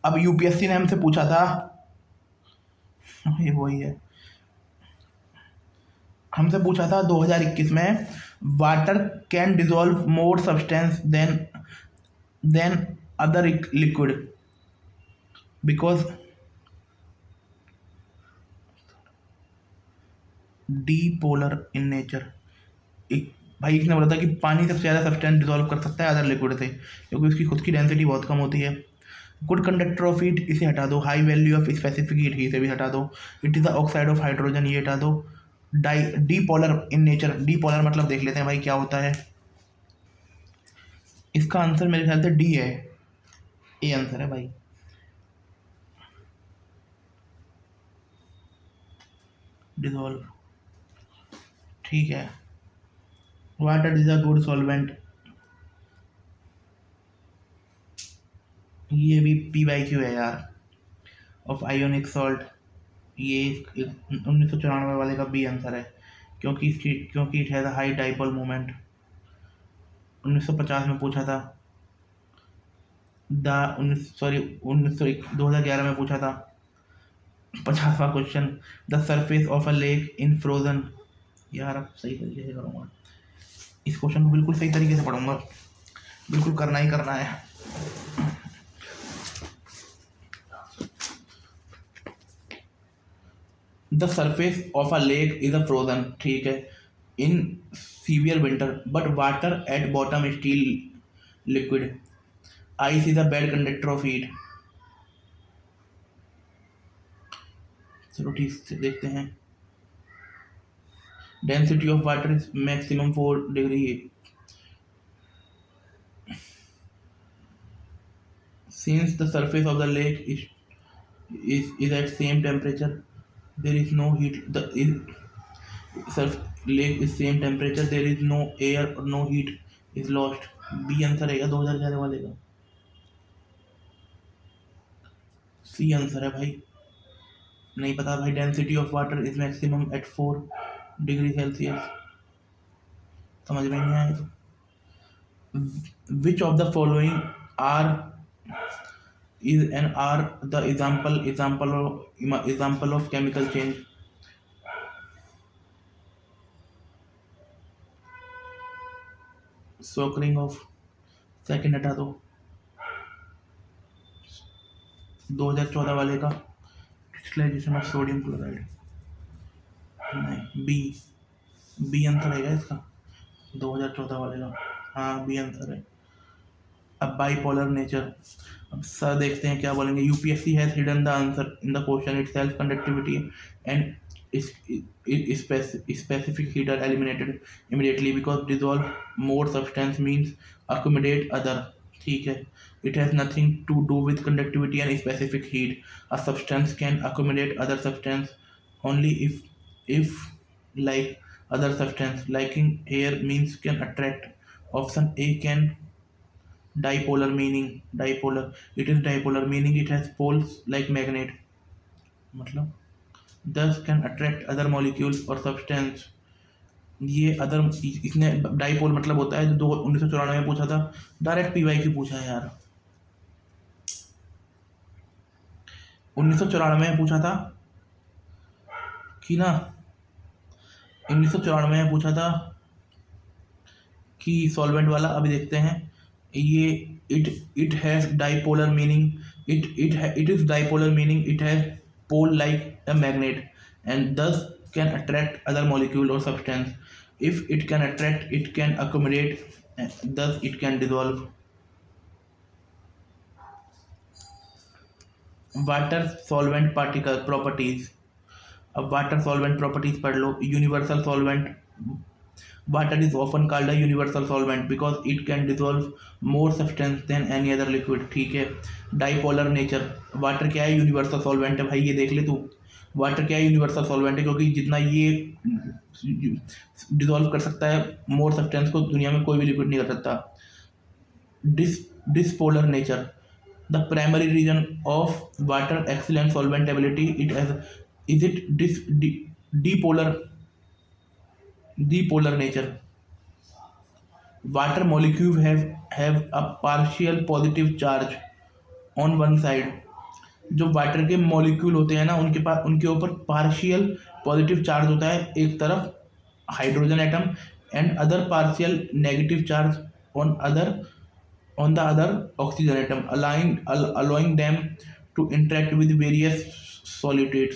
अब यूपीएससी ने हमसे पूछा था, ये वही है, हमसे पूछा था 2021 में, water can dissolve more substance than other liquid because dipolar in nature. भाई इसने बोला था कि पानी सबसे ज़्यादा सब्सटेंस डिजोल्व कर सकता है अदर लिक्विड से, क्योंकि उसकी खुद की डेंसिटी बहुत कम होती है। गुड कंडक्टर ऑफ हीट, इसे हटा दो। High value of specific heat, इसे भी हटा दो। It is the oxide of hydrogen, ये हटा दो। डीपोलर इन नेचर, डीपोलर मतलब देख लेते हैं भाई क्या होता है। इसका आंसर मेरे ख्याल से डी है, ए आंसर है भाई। डिजोल्व, ठीक है। Water is a good solvent, ये भी पी/क्यू है यार, ऑफ आयोनिक सॉल्ट। ये 1994 वाले का बी आंसर है, क्योंकि it has a high dipole moment. 1950 में पूछा था, द 2011 में पूछा था 50वां question. The surface of a lake in frozen, यार अब सही तरीके से करूँगा इस क्वेश्चन को, बिल्कुल सही तरीके से पढ़ूंगा, बिल्कुल करना ही करना है। The surface of a lake is a frozen, ठीक है, in severe winter, but water at bottom steel liquid. Ice is a bad conductor of heat. चलो ठीक से देखते हैं। Density of water is maximum 4 degree. Since the surface of the lake is at same temperature, there is no heat. Lake is same temperature, there is no air or no heat is lost. B answer है 2011 वाले का, C answer है भाई। नहीं पता भाई। Density of water is maximum at 4 degree Celsius, समझ में नहीं आया। Which of the following are is and are the example of chemical change? Soaking of, second हटा दो। 2014 वाले का क्रिस्टलाइजेशन ऑफ सोडियम क्लोराइड, नहीं बी आंसर है इसका 2014 वाले का, हाँ बी आंसर है। अब बाईपोलर नेचर, अब सर देखते हैं क्या बोलेंगे। UPSC has hidden the answer in the question it self conductivity and specific heat are eliminated immediately because dissolve more substance means accumulate other, ठीक है। It has nothing to do with conductivity and specific heat. A substance can accumulate other substance only if like other substance liking air means can attract. Option A can dipolar, meaning dipolar, it is dipolar meaning it has poles like magnet, मतलब thus can attract other molecules or substance। ये other, इसने dipole मतलब होता है जो 1994 में पूछा था, डायरेक्ट पी/क्यू पूछा है यार। 1994 में पूछा था कि ना, 1994 में पूछा था कि सॉल्वेंट वाला। अभी देखते हैं ये, it has dipolar meaning, it is dipolar meaning it has pole like a magnet and thus can attract other molecule or substance. If it can attract, it can accumulate, thus it can dissolve. Water solvent particle properties, अब water solvent properties पढ़ लो। Universal solvent, water is often called a universal solvent because it can dissolve more substance than any other liquid, ठीक है। Dipolar nature, water क्या है, universal solvent है भाई, ये देख ले तू। वाटर क्या है, यूनिवर्सल सॉल्वेंट है, क्योंकि जितना ये डिजोल्व कर सकता है मोर सब्सटेंस को, दुनिया में कोई भी लिक्विड नहीं कर सकता। Dipolar nature, the primary reason of water excellent solvent ability it as is it depolar nature. Water molecules have a partial positive charge on one side जो वाटर के मॉलिक्यूल होते हैं ना, उनके पास उनके ऊपर पार्शियल पॉजिटिव चार्ज होता है एक तरफ hydrogen atom, and other partial negative charge on the other oxygen atom, allowing them to interact with various solutates.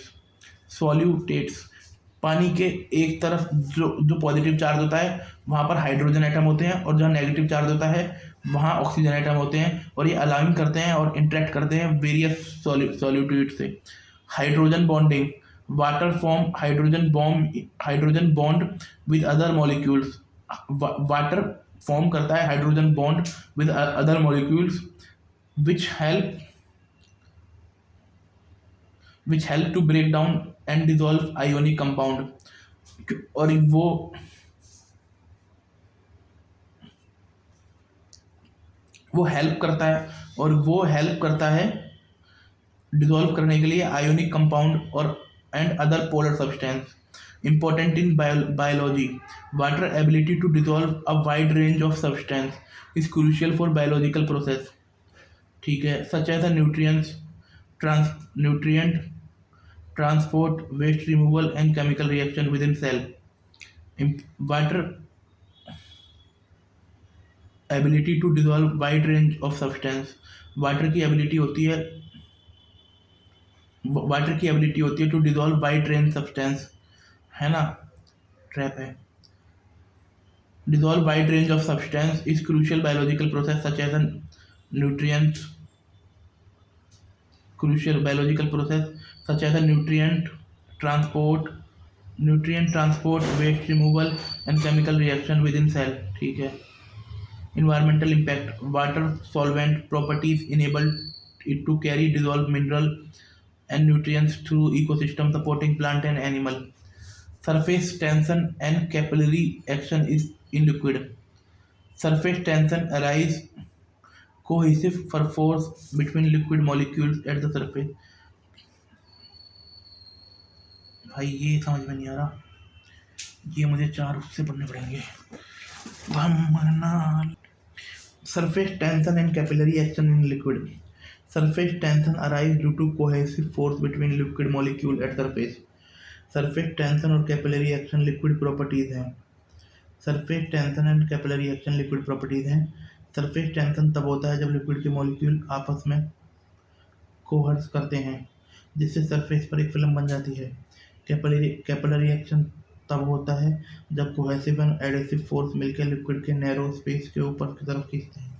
पानी के एक तरफ जो पॉजिटिव चार्ज होता है वहाँ पर हाइड्रोजन एटम होते हैं, और जहाँ नेगेटिव चार्ज होता है वहाँ ऑक्सीजन एटम होते हैं, और ये अलाउिंग करते हैं और इंटरेक्ट करते हैं वेरियस सॉल्यूटेट से. Hydrogen bonding, water form hydrogen bond with other molecules. Water form करता है hydrogen bond with other molecules which help to break down and dissolve ionic compound. और वो हेल्प करता है डिसॉल्व करने के लिए आयोनिक कंपाउंड और and other polar substance. Important in biology, water ability to dissolve a wide range of substance is crucial for biological process. ठीक है, such as the nutrient transport, waste removal and chemical reaction within cell. Water ability to dissolve wide range of substance. Water की ability होती है to dissolve wide range substance, है ना, trap है. Dissolve wide range of substance is crucial biological process such as nutrient transport, waste removal and chemical reaction within cell. ठीक है. Environmental impact, water solvent properties enable it to carry dissolved mineral and nutrients through ecosystem supporting plant and animal. Surface tension and capillary action is in liquid. Surface tension arise cohesive force between liquid molecules at the surface. भाई ये समझ में नहीं आ रहा, ये मुझे 4 उससे पढ़ने पड़ेंगे. Surface tension and capillary action in liquid. Surface tension arises due to cohesive force between liquid molecule at surface. Surface tension और capillary action liquid properties हैं. Surface tension and capillary action liquid properties हैं. Surface tension तब होता है जब liquid के molecule आपस में कोहर्स करते हैं, जिससे सरफेस पर एक फिल्म बन जाती है. कैपिलरी एक्शन तब होता है जब कोहेसिव एंड एडेसिव फोर्स मिलकर लिक्विड के नैरो स्पेस के ऊपर की तरफ खींचते हैं.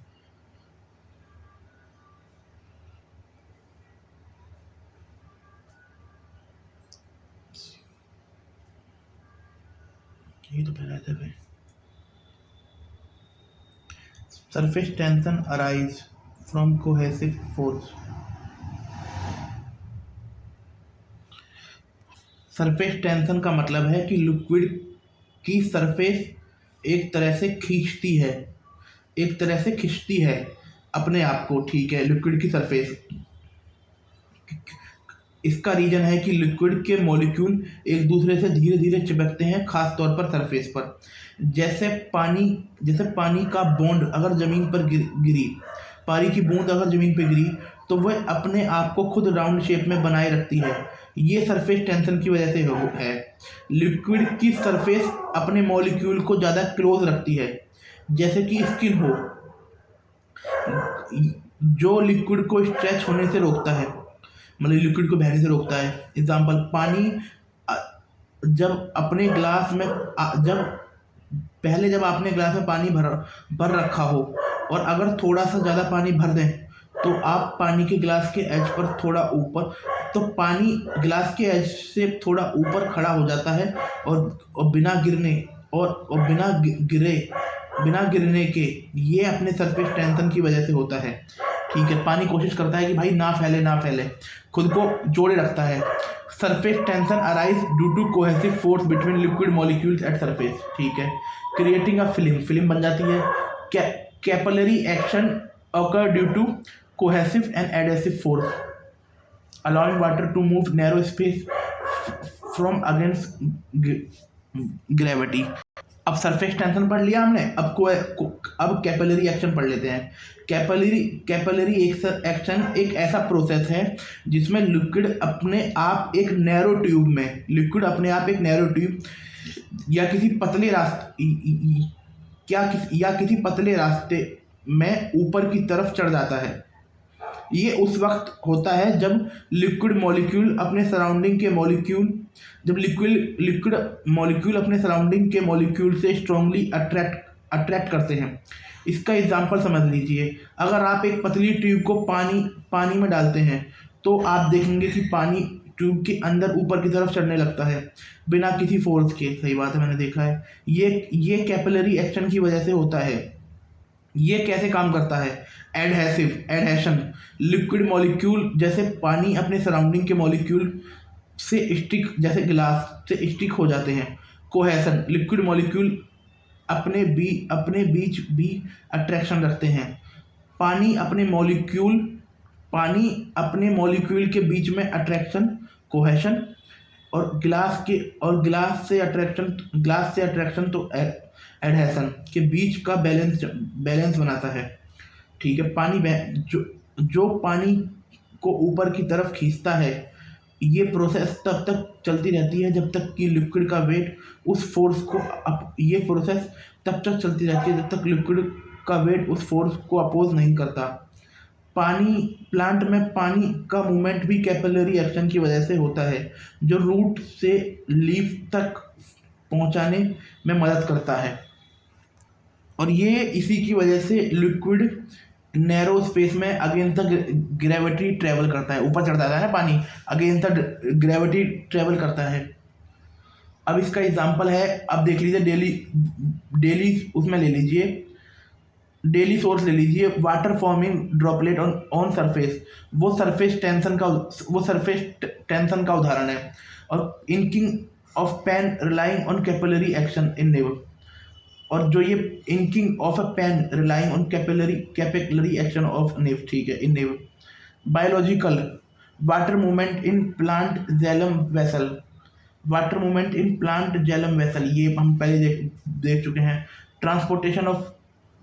ये तो पहला था भाई. Surface tension arise from cohesive force. Surface tension का मतलब है कि लिक्विड की सरफेस एक तरह से खींचती है अपने आप को. ठीक है, लिक्विड की सरफेस. इसका रीजन है कि लिक्विड के मॉलिक्यूल एक दूसरे से धीरे धीरे चिपकते हैं, खास तौर पर सरफेस पर. जैसे पानी का बूंद अगर जमीन पर गिरी, पानी की बूंद अगर जमीन पर गिरी तो वह अपने आप को खुद राउंड शेप में बनाए रखती है. ये सरफेस टेंशन की वजह से है. लिक्विड की सरफेस अपने मॉलिक्यूल को ज़्यादा क्लोज रखती है, जैसे कि स्किन हो, जो लिक्विड को स्ट्रेच होने से रोकता है, मतलब लिक्विड को बहने से रोकता है. एग्जाम्पल, पानी जब आपने ग्लास में पानी भर रखा हो और अगर थोड़ा सा ज़्यादा पानी भर दें तो आप पानी के ग्लास के एज पर थोड़ा ऊपर, तो पानी ग्लास के एज से थोड़ा ऊपर खड़ा हो जाता है और बिना गिरने के ये अपने सरफेस टेंशन की वजह से होता है. ठीक है, पानी कोशिश करता है कि भाई ना फैले, खुद को जोड़े रखता है. Surface tension arise due to cohesive force between liquid molecules at surface. ठीक है, क्रिएटिंग अ फिल्म बन जाती है. Capillary action occur due to cohesive and adhesive force, allowing water to move narrow space from against gravity. अब surface tension पढ़ लिया हमने, अब कैपिलरी एक्शन पढ़ लेते हैं। कैपिलरी एक्शन एक ऐसा प्रोसेस है जिसमें लिक्विड अपने आप एक नैरो ट्यूब में, लिक्विड अपने आप एक नैरो ट्यूब या किसी पतले रास्ते या किसी पतले रास्ते में ऊपर की तरफ चढ़ जाता है। ये उस वक्त होता है जब लिक्विड मॉलिक्यूल अपने सराउंडिंग के मॉलिक्यूल जब लिक्विड मॉलिक्यूल अपने सराउंडिंग के मॉलिक्यूल से स्ट्रांगली अट्रैक्ट करते हैं। इसका एग्जांपल समझ लीजिए, अगर आप एक पतली ट्यूब को पानी में डालते हैं तो आप देखेंगे कि पानी ट्यूब के अंदर ऊपर की तरफ चढ़ने लगता है बिना किसी फोर्स के। सही बात है, मैंने देखा है। ये कैपिलरी एक्शन की वजह से होता है। ये कैसे काम करता है? एडहेशन, लिक्विड मॉलिक्यूल जैसे पानी अपने सराउंडिंग के मॉलिक्यूल से स्टिक, जैसे गिलास से स्टिक हो जाते हैं। कोहेशन, लिक्विड मॉलिक्यूल अपने बीच भी अट्रैक्शन रखते हैं। पानी अपने मॉलिक्यूल के बीच में अट्रैक्शन, कोहेशन, और ग्लास से अट्रैक्शन तो एडहेशन के बीच का बैलेंस बनाता है। ठीक है, जो पानी को ऊपर की तरफ खींचता है। ये प्रोसेस तब तक चलती रहती है जब तक कि लिक्विड का वेट उस फोर्स को ये प्रोसेस तब तक चलती रहती है जब तक लिक्विड का वेट उस फोर्स को अपोज नहीं करता। प्लांट में पानी का मूवमेंट भी कैपिलरी एक्शन की वजह से होता है, जो रूट से लीफ तक पहुंचाने में मदद करता है। और ये इसी की वजह से लिक्विड नैरो स्पेस में अगेंस्ट द ग्रेविटी ट्रेवल करता है। ऊपर चढ़ जाता है ना पानी, अगेंस्ट द ग्रेविटी ट्रेवल करता है। अब इसका एग्जांपल है, अब देख लीजिए, डेली उसमें ले लीजिए, डेली सोर्स ले लीजिए, water forming droplet on surface. वो सरफेस टेंशन का उदाहरण है। और inking of pen relying on capillary action in nib. और जो ये inking of a pen relying on capillary action of nib, ठीक है, in nib. Biological, water movement in plant xylem vessel. ये हम पहले देख चुके हैं। Transportation of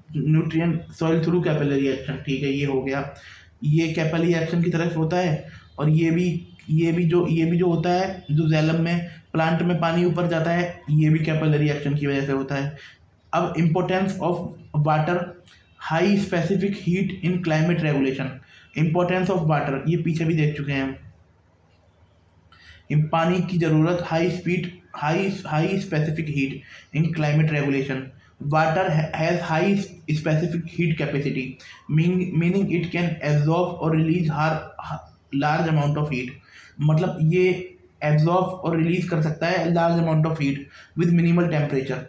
nutrient soil through capillary action, ठीक है, ये हो गया। ये कैपिलरी एक्शन की तरफ होता है। और ये भी जो होता है, जो जेलम में प्लांट में पानी ऊपर जाता है, ये भी कैपिलरी एक्शन की वजह से होता है। अब importance of water, high specific heat in climate regulation. Importance of water ये पीछे भी देख चुके हैं। पानी की जरूरत, high specific heat in climate regulation. Water has high specific heat capacity, meaning it can absorb और release large amount of heat. मतलब ये एब्जॉर्ब और रिलीज कर सकता है large amount of heat with minimal temperature.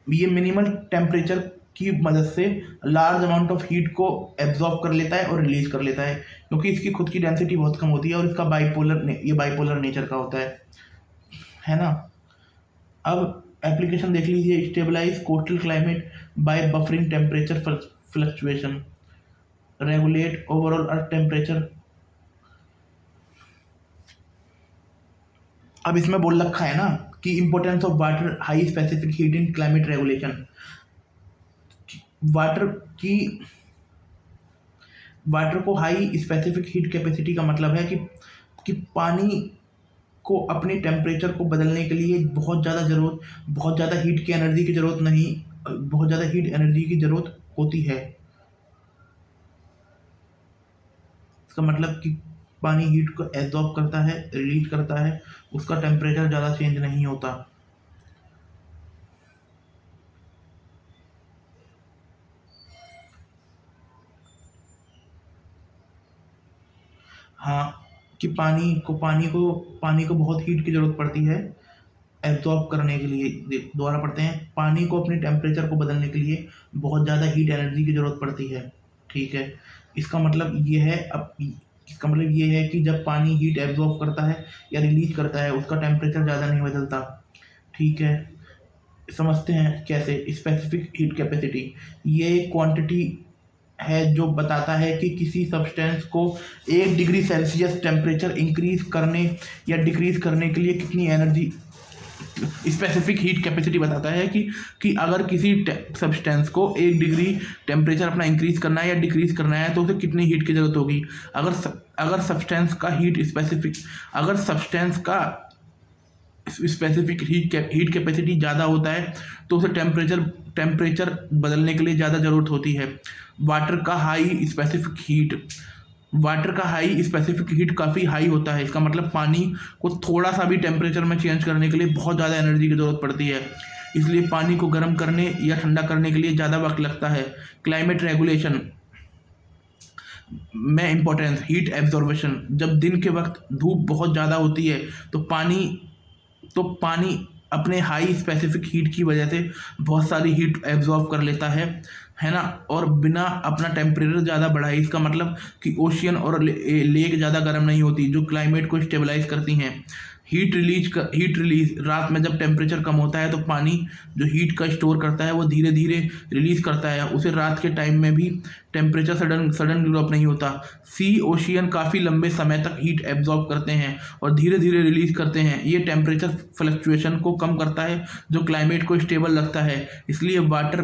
ये मिनिमल टेम्परेचर की मदद से लार्ज अमाउंट ऑफ हीट को एब्जॉर्ब कर लेता है और रिलीज कर लेता है, क्योंकि इसकी खुद की डेंसिटी बहुत कम होती है और इसका बाइपोलर नेचर का होता है ना। अब एप्लीकेशन देख लीजिए, stabilise coastal climate by buffering temperature fluctuation, regulate overall earth temperature. अब इसमें बोल रखा है ना कि importance of water, high specific heat in climate regulation. Water को हाई स्पेसिफिक हीट कैपेसिटी का मतलब है कि पानी को अपने टेम्परेचर को बदलने के लिए बहुत ज़्यादा हीट की एनर्जी की ज़रूरत नहीं, बहुत ज़्यादा हीट एनर्जी की ज़रूरत होती है। इसका मतलब कि पानी हीट को एब्जॉर्ब करता है, रिलीज करता है, उसका टेम्परेचर ज़्यादा चेंज नहीं होता। हाँ, कि पानी को बहुत हीट की ज़रूरत पड़ती है एब्जॉर्ब करने के लिए। दोबारा पढ़ते हैं, पानी को अपने टेम्परेचर को बदलने के लिए बहुत ज़्यादा हीट एनर्जी की ज़रूरत पड़ती है। ठीक है, इसका मतलब ये है कि जब पानी हीट एब्जॉर्ब करता है या रिलीज करता है, उसका टेम्परेचर ज़्यादा नहीं बदलता। ठीक है, समझते हैं कैसे। स्पेसिफिक हीट कैपेसिटी ये क्वांटिटी है जो बताता है कि किसी सब्सटेंस को 1 डिग्री सेल्सियस टेम्परेचर इंक्रीज करने या डिक्रीज करने के लिए कितनी एनर्जी स्पेसिफिक हीट कैपेसिटी बताता है कि अगर किसी सब्सटेंस को 1 डिग्री टेम्परेचर अपना इंक्रीज करना है या डिक्रीज करना है तो उसे कितनी हीट की जरूरत होगी। अगर सब्सटेंस का स्पेसिफिक हीट कैपेसिटी ज़्यादा होता है तो उसे टेम्परेचर बदलने के लिए ज़्यादा ज़रूरत होती है। वाटर का हाई स्पेसिफिक हीट काफ़ी हाई होता है। इसका मतलब पानी को थोड़ा सा भी टेम्परेचर में चेंज करने के लिए बहुत ज़्यादा एनर्जी की ज़रूरत पड़ती है, इसलिए पानी को गर्म करने या ठंडा करने के लिए ज़्यादा वक्त लगता है। क्लाइमेट रेगुलेशन में इम्पोर्टेंस, हीट एब्जॉर्बेशन, जब दिन के वक्त धूप बहुत ज़्यादा होती है तो पानी अपने हाई स्पेसिफिक हीट की वजह से बहुत सारी हीट एब्जॉर्ब कर लेता है ना, और बिना अपना टेम्परेचर ज़्यादा बढ़ाए। इसका मतलब कि ओशियन और लेक ज़्यादा गर्म नहीं होती, जो क्लाइमेट को स्टेबलाइज करती हैं। हीट रिलीज, रात में जब टेम्परेचर कम होता है तो पानी जो हीट का स्टोर करता है वो धीरे धीरे रिलीज करता है, उसे रात के टाइम में भी टेम्परेचर सडन ड्रॉप नहीं होता। ओशियन काफ़ी लंबे समय तक हीट एब्जॉर्ब करते हैं और धीरे धीरे रिलीज करते हैं। ये टेम्परेचर फ्लक्चुएशन को कम करता है जो क्लाइमेट को स्टेबल रखता है। इसलिए वाटर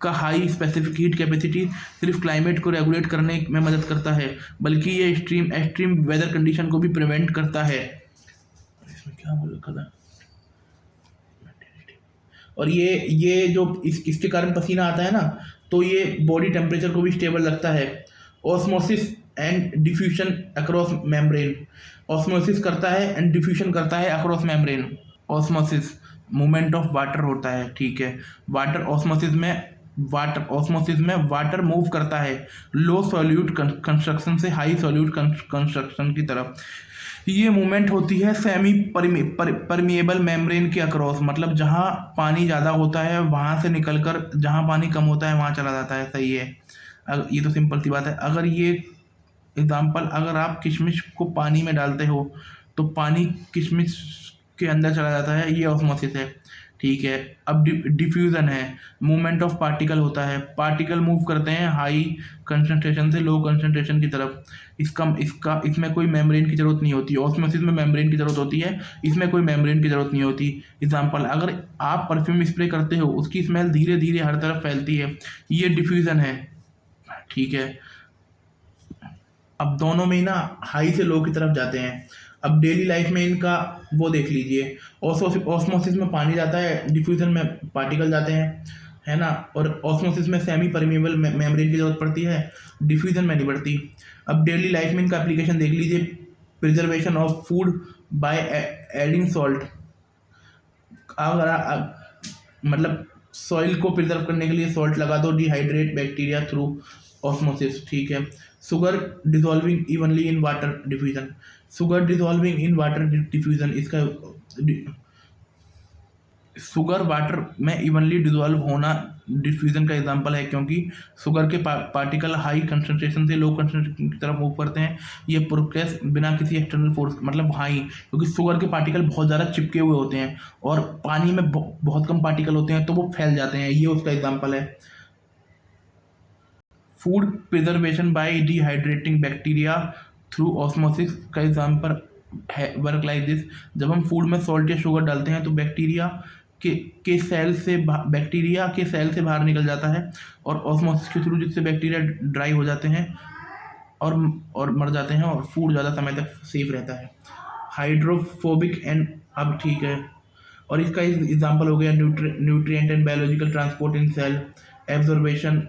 का हाई स्पेसिफिक हीट कैपेसिटी सिर्फ क्लाइमेट को रेगुलेट करने में मदद करता है, बल्कि ये एक्सट्रीम वेदर कंडीशन को भी प्रिवेंट करता है। इसमें क्या बोल रखा था, और ये जो इसके कारण पसीना आता है ना, तो ये बॉडी टेम्परेचर को भी स्टेबल रखता है। Osmosis and diffusion across membrane, osmosis करता है एंड डिफ्यूजन करता है across membrane. Osmosis movement of water होता है, ठीक है। ऑस्मोसिस में वाटर मूव करता है लो सॉल्यूट कंस्ट्रक्शन से हाई सॉल्यूट कंस्ट्रक्शन की तरफ। ये मूवमेंट होती है सेमी परमिएबल मेम्ब्रेन के अक्रॉस, मतलब जहाँ पानी ज़्यादा होता है वहाँ से निकलकर जहाँ पानी कम होता है वहाँ चला जाता है। सही है, ये तो सिंपल सी बात है। अगर आप किशमिश को पानी में डालते हो तो पानी किशमिश के अंदर चला जाता है, ये ऑस्मोसिस है, ठीक है। अब डिफ्यूज़न है, मूवमेंट ऑफ पार्टिकल होता है, पार्टिकल मूव करते हैं हाई कंसंट्रेशन से लो कंसंट्रेशन की तरफ। इसमें कोई मेम्ब्रेन की ज़रूरत नहीं होती। ऑस्मोसिस में मेम्ब्रेन की ज़रूरत होती है, इसमें कोई मेम्ब्रेन की ज़रूरत नहीं होती। एग्जांपल, अगर आप परफ्यूम स्प्रे करते हो उसकी स्मेल धीरे धीरे हर तरफ फैलती है, ये डिफ्यूज़न है, ठीक है। अब दोनों में ना हाई से लो की तरफ जाते हैं। अब डेली लाइफ में इनका वो देख लीजिए, ऑस्मोसिस में पानी जाता है, डिफ्यूजन में पार्टिकल जाते हैं, है ना। और ऑस्मोसिस में सेमी परमिएबल मेम्ब्रेन की जरूरत पड़ती है, डिफ्यूजन में नहीं पड़ती। अब डेली लाइफ में इनका एप्लीकेशन देख लीजिए, preservation of food by adding salt. मतलब सॉइल को प्रिजर्व करने के लिए सॉल्ट लगा दो, डिहाइड्रेट बैक्टीरिया थ्रू ऑस्मोसिस, ठीक है। Sugar dissolving evenly in water diffusion, sugar dissolving in water diffusion, इसका शुगर वाटर में इवनली डिजॉल्व होना डिफ्यूजन का एग्जांपल है, क्योंकि शुगर के पार्टिकल हाई कंसंट्रेशन से लो कंसंट्रेशन की तरफ मूव करते हैं। ये प्रोसेस बिना किसी एक्सटर्नल फोर्स, मतलब हाई, क्योंकि शुगर के पार्टिकल बहुत ज़्यादा चिपके हुए होते हैं और पानी में बहुत कम पार्टिकल होते हैं तो वो फैल जाते हैं, ये उसका एग्जाम्पल है। Food preservation by dehydrating bacteria through osmosis का एग्जाम्पल है वर्क लाइक दिस। जब हम फूड में सॉल्ट या शुगर डालते हैं तो बैक्टीरिया के सेल से बाहर निकल जाता है और ऑस्मोसिस के थ्रू, जिससे बैक्टीरिया ड्राई हो जाते हैं और मर जाते हैं और फूड ज़्यादा समय तक सेफ रहता है। हाइड्रोफोबिक एंड, अब ठीक है, और इसका एग्जांपल हो गया nutrient and biological transport in cell, absorption,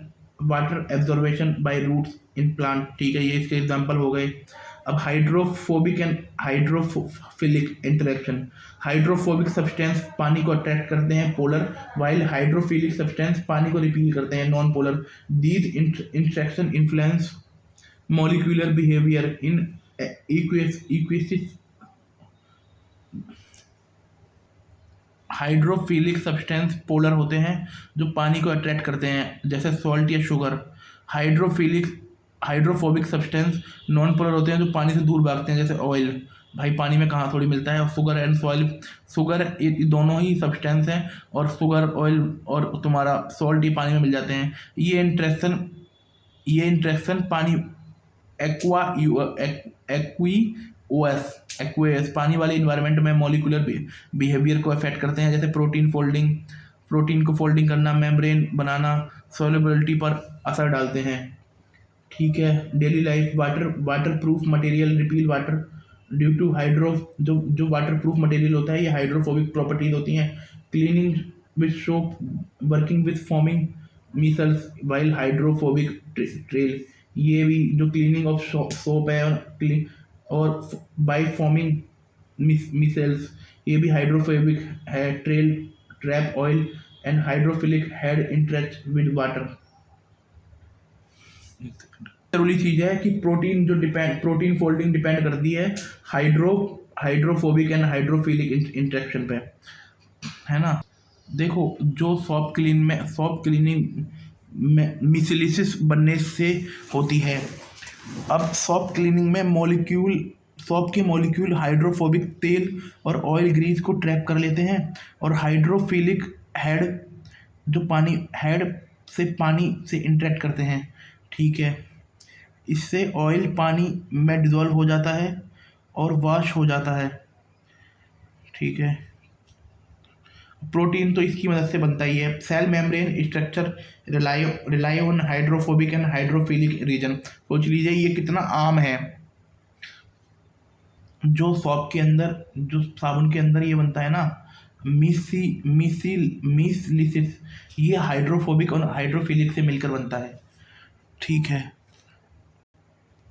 water absorption by roots in plant, ठीक है, ये इसके एग्जांपल हो गए। अब hydrophobic and hydrophilic interaction, hydrophobic substance पानी को अट्रैक्ट करते हैं, पोलर, वाइल हाइड्रोफिलिक सब्सटेंस पानी को रिपील करते हैं, non polar. These interaction influence molecular behaviour in aqueous. Hydrophilic substance polar होते हैं जो पानी को अट्रैक्ट करते हैं, जैसे सॉल्ट या sugar. Hydrophobic substance non polar होते हैं जो पानी से दूर भागते हैं, जैसे ऑयल, भाई पानी में कहाँ थोड़ी मिलता है। और शुगर एंड सॉइल, शुगर ये दोनों ही सब्सटेंस हैं, और शुगर, ऑयल और तुम्हारा सॉल्ट ये पानी में मिल जाते हैं। ये इंट्रैक्शन पानी एक्वी ओएस एक्वेस पानी वाले इन्वायरमेंट में मॉलिक्यूलर बिहेवियर को अफेक्ट करते हैं, जैसे प्रोटीन को फोल्डिंग करना, मेम्ब्रेन बनाना, सॉल्युबिलिटी पर असर डालते हैं। ठीक है, daily life waterproof material repel water due to hydro जो वाटर प्रूफ मटेरियल होता है ये हाइड्रोफोबिक प्रॉपर्टीज होती हैं। Cleaning with soap, working with forming micelles while hydrophobic trail, ये भी जो क्लीनिंग ऑफ सोप है और बाय फॉर्मिंग मिसल्स, ये भी हाइड्रोफोबिक है। Trail trap oil and hydrophilic head interact with water. जरूरी चीज है कि प्रोटीन फोल्डिंग डिपेंड करती है हाइड्रोफोबिक एंड हाइड्रोफिलिक इंटरेक्शन पे, है ना। देखो जो सॉफ्ट क्लीनिंग में मिसलिसिस बनने से होती है। अब सॉफ्ट क्लीनिंग में सॉफ्ट के मॉलिक्यूल हाइड्रोफोबिक तेल और ऑयल ग्रीस को ट्रैप कर लेते हैं, और हाइड्रोफिलिक हेड पानी से इंटरेक्ट करते हैं। ठीक है, इससे ऑयल पानी में डिज़ोल्व हो जाता है और वॉश हो जाता है। ठीक है, प्रोटीन तो इसकी मदद से बनता ही है। Cell membrane structure rely on hydrophobic and hydrophilic region. सोच लीजिए ये कितना आम है। जो साबुन के अंदर ये बनता है ना, मिसलिसिस, ये हाइड्रोफोबिक और हाइड्रोफिलिक से मिलकर बनता है। ठीक है।